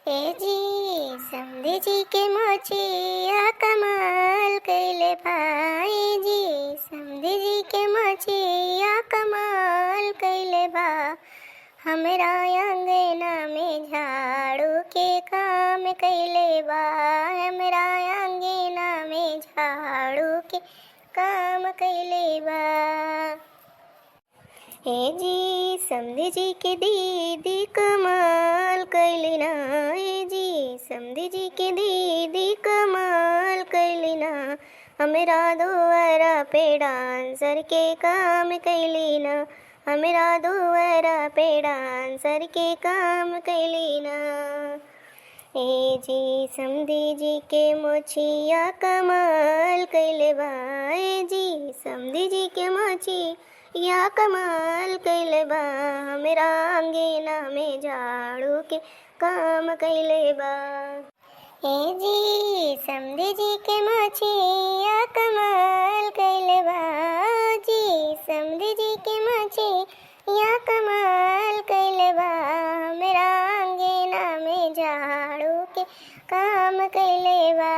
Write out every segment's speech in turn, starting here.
ए जी समधी जी के मोचिया कमाल कैले भाई जी समधी जी के मोचिया कमाल कैले बा। हमरा अंगना में झाड़ू के काम कैले बा। हमरा अंगना में झाड़ू के काम कैले बा। हे जी समधी जी के दीदी कमाल कैली ना। हे जी समधी जी के दीदी कमाल कैली ना। हमरा दुआरा पे डांसर के काम कैली ना। हमरा दुआरा पे डांसर के काम कैली ना। ए जी समधी जी के मोचिया कमाल कैले बा। ए जी समधी जी के मोचिया कमाल कैले बा। हमरा अंगना में झाड़ू के काम कैले बा। ए जी समधी जी के मोचिया कमाल कैले बा। जी समधी जी के मोचिया कमाल कैले बा। हमरा अंगना में झाड़ू के काम कैले बा।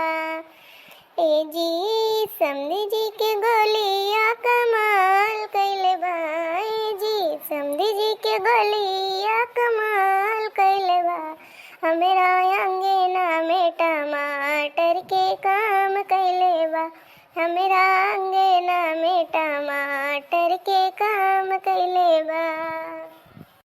ए जी समधी जी के गोलिया कमाल कैले बा। ए जी समधी जी के गोलिया कमाल कैले बा। हमरा अंगना में टमाटर के काम कैले बा। हमरा अंगना में टमाटर के काम कैले बा।